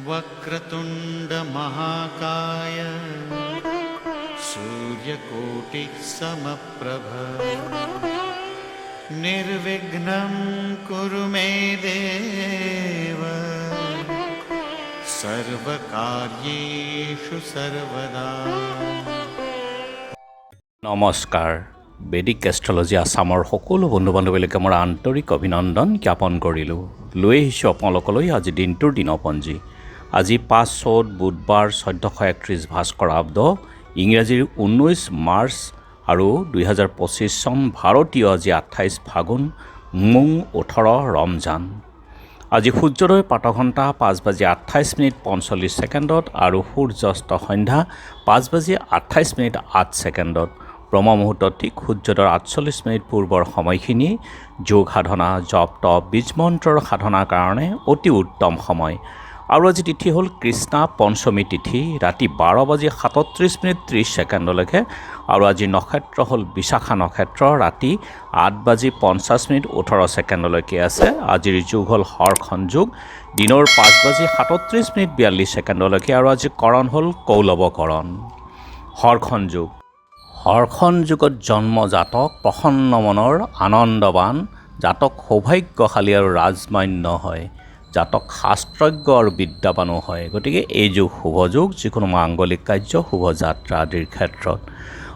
वक्रतुंड महाकाय सूर्यकोटि समप्रभ निर्विघ्नं कुरु मे देव सर्वकार्येषु सर्वदा। নমস্কাৰ। বেদিক এষ্ট্ৰলজি আছামৰ সকলো বন্ধু বান্ধৱীলৈকে মোৰ আন্তৰিক অভিনন্দন জ্ঞাপন কৰিলোঁ। লৈ আহিছোঁ আপোনালোকলৈ আজি দিনটোৰ দিনপঞ্জী। আজি ৫ চ'ত বুধবাৰ ১৪৩১ ভাস্কৰ আব্দ, ইংৰাজীৰ ১৯ মাৰ্চ আৰু ২০২৫ চন ভাৰতীয় আজি ২৮ ফাগুন, মুং ১৮ ৰমজান। আজি সূৰ্যোদয় প্ৰাতঃঘণ্টা ৫:২৮:৪৫ আৰু সূৰ্যাস্ত সন্ধ্যা ৫:২৮:০৮। ব্ৰহ্ম মুহূৰ্ত ঠিক সূৰ্যোদয়ৰ ৪৮ পূৰ্বৰ সময়খিনি যোগ সাধনা, জপ তপ, বীজ মন্ত্ৰৰ সাধনাৰ কাৰণে অতি উত্তম সময়। আৰু আজি তিথি হ'ল কৃষ্ণা পঞ্চমী তিথি, ৰাতি ১২:৩০:৩০ আৰু আজি নক্ষত্ৰ হ'ল বিশাখা নক্ষত্ৰ, ৰাতি ৮:৫০:১৮ আছে। আজিৰ যুগ হ'ল হৰখন যুগ, দিনৰ ৫:৩৭:৪২ আৰু আজি কৰণ হ'ল কৌলৱকৰণ। হৰখন যুগ। হৰখন যুগত জন্ম জাতক প্ৰসন্ন মনৰ, আনন্দবান জাতক, সৌভাগ্যশালী আৰু ৰাজমান্য হয়। জাতক শাস্ত্ৰজ্ঞ আৰু বিদ্যাবানো হয়। গতিকে এই যুগ শুভ যুগ, যিকোনো মাংগলিক কাৰ্য, শুভ যাত্ৰা আদিৰ ক্ষেত্ৰত।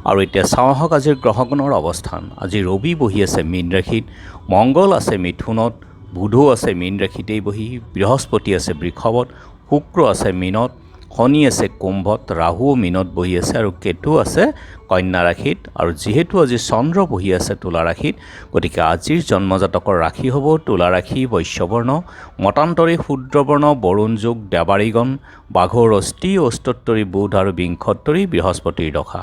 আৰু এতিয়া চাওঁ আহক আজিৰ গ্ৰহগুণৰ অৱস্থান। আজি ৰবি বহি আছে মীন ৰাশিত, মংগল আছে মিথুনত, বুধো আছে মীন ৰাশিতেই বহি, বৃহস্পতি আছে বৃষভত, শুক্ৰ আছে মীনত, শনি আছে কুম্ভত, ৰাহুও মীনত বহি আছে আৰু কেতু আছে কন্যা ৰাশিত। আৰু যিহেতু আজি চন্দ্ৰ বহি আছে তুলা ৰাশিত, গতিকে আজিৰ জন্মজাতকৰ ৰাশি হ'ব তুলা ৰাশি, বৈশ্যবৰ্ণ, মতান্তৰী শূদ্ৰবৰ্ণ, বৰুণ যুগ, দেৱাৰীগণ, বাঘৰ অস্থি, অস্তোত্তৰী বুধ আৰু বিংশোত্তৰী বৃহস্পতিৰ দশা।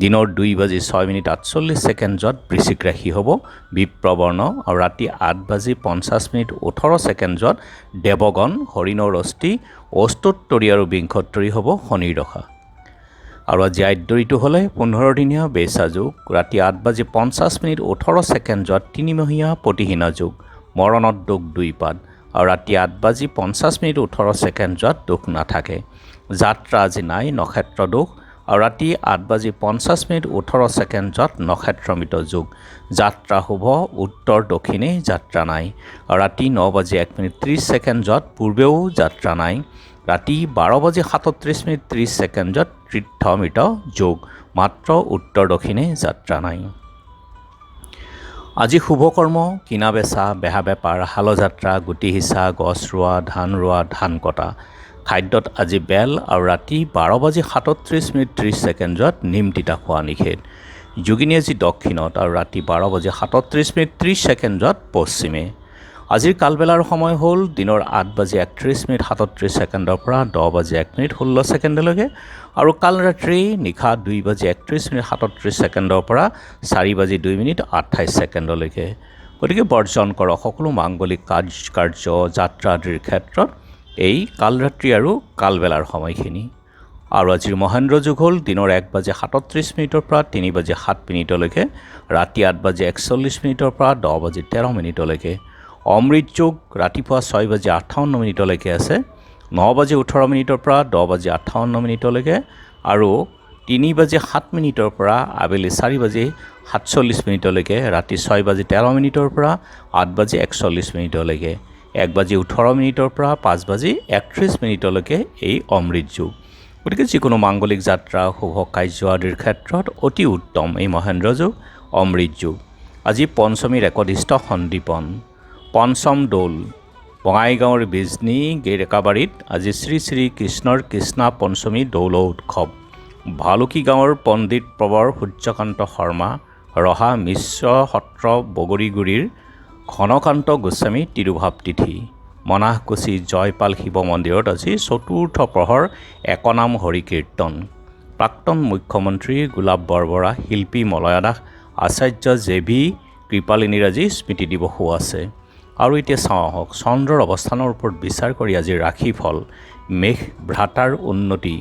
দিনৰ 2:06:48 বৃশ্চিক ৰাশি হ'ব বিপ্ৰবৰ্ণ, আৰু ৰাতি 8:50:18 দেৱগণ, হৰিণৰ অস্থি, অস্তোত্তৰী আৰু বিংশোত্তৰী হ'ব শনিৰ দশা। আৰু আজি আদ্যৰিটো হ'লে 15 দিনীয়া বেচা যুগ, ৰাতি 8:50:18 তিনিমহীয়া প্ৰতিহীনা যুগ, মৰণত দোষ 2 পাদ, আৰু ৰাতি 8:50:18 দোষ নাথাকে। যাত্ৰা আজি নাই, নক্ষত্ৰ দোষ, আৰু ৰাতি 8:50:18 নক্ষত্ৰমিত যুগ। যাত্ৰা শুভ, উত্তৰ দক্ষিণে যাত্ৰা নাই, আৰু ৰাতি 9:01:30 পূৰ্বেও যাত্ৰা নাই। ৰাতি 12:37:30 তীৰ্থমিত যোগ, মাত্ৰ উত্তৰ দক্ষিণে যাত্ৰা নাই। আজি শুভকৰ্ম কিনা বেচা, বেহা বেপাৰ, হালযাত্ৰা, গুটি সিঁচা, গছ ৰোৱা, ধান ৰোৱা, ধান কটা। খাদ্যত আজি বেল, আৰু ৰাতি 12:37:30 নিম তিতা খোৱা নিষেধ। যোগিনী আজি দক্ষিণত, আৰু ৰাতি 12:37:30 পশ্চিমে। আজিৰ কালবেলাৰ সময় হ'ল দিনৰ 8:31:37 পৰা 10:01:16 আৰু কাল ৰাত্ৰি নিশা 2:31:37 পৰা 4:02:28। গতিকে বৰ্জন কৰক সকলো মাংগলিক কাৰ্য, যাত্ৰা আদিৰ ক্ষেত্ৰত এই কালৰাত্ৰি আৰু কালবেলাৰ সময়খিনি। আৰু আজিৰ মহেন্দ্ৰ যুগ হ'ল দিনৰ 1:37 পৰা 3:07 ৰাতি 8:41 পৰা 10:13 অমৃত যুগ ৰাতিপুৱা 6:58 আছে, 9:18 পৰা 10:58 আৰু 3:07 পৰা আবেলি 4:47 ৰাতি 6:13 পৰা 8:41 1:18 পৰা 5:31 এই অমৃত যুগ। গতিকে যিকোনো মাংগলিক যাত্ৰা, শুভ কাৰ্য আদিৰ ক্ষেত্ৰত অতি উত্তম এই মহেন্দ্ৰ যুগ, অমৃত যুগ। আজি পঞ্চমীৰ একদিষ্ট সন্দীপন। পঞ্চম দৌল বঙাইগাঁৱৰ বিজনী গেৰেকাবাৰীত আজি শ্ৰী শ্ৰী কৃষ্ণৰ কৃষ্ণা পঞ্চমী দৌল উৎসৱ। ভালুকি গাঁৱৰ পণ্ডিত প্ৰবৰ সূৰ্যকান্ত শৰ্মা, ৰহা মিশ্ৰ সত্ৰ বগৰীগুৰিৰ ঘনকান্ত গোস্বামী তিৰুভাৱ তিথি। মনাহকুছি জয়পাল শিৱ মন্দিৰত আজি চতুৰ্থ প্ৰহৰ একনাম হৰিকীৰ্তন। প্ৰাক্তন মুখ্যমন্ত্ৰী গোলাপ বৰবৰা, শিল্পী মলয়া দাস, আচাৰ্য জে.ভি. কৃপালিনীৰ আজি স্মৃতি দিৱসো আছে। আৰু এতিয়া চাওঁ আহক চন্দ্ৰৰ অৱস্থানৰ ওপৰত বিচাৰ কৰি আজিৰ ৰাশিফল। মেষ ভ্ৰাতাৰ উন্নতি,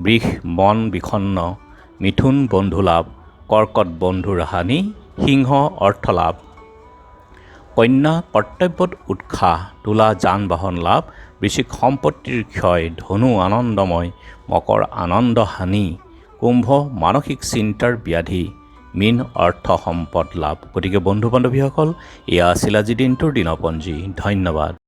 বৃষ মন বিষণ্ণ, মিথুন বন্ধু লাভ, কৰ্কট বন্ধুৰ হানি, সিংহ অৰ্থ লাভ, কন্যা কৰ্তব্যত উৎসাহ, তুলা যান বাহন লাভ, বৃশ্চিক সম্পত্তিৰ ক্ষয়, ধনু আনন্দময়, মকৰ আনন্দ হানি, কুম্ভ মানসিক চিন্তাৰ ব্যাধি, মীন অৰ্থ সম্পদ লাভ। গতিকে বন্ধু বান্ধৱীসকল, এয়া আছিল আজি দিনটোৰ দিনপঞ্জী। ধন্যবাদ।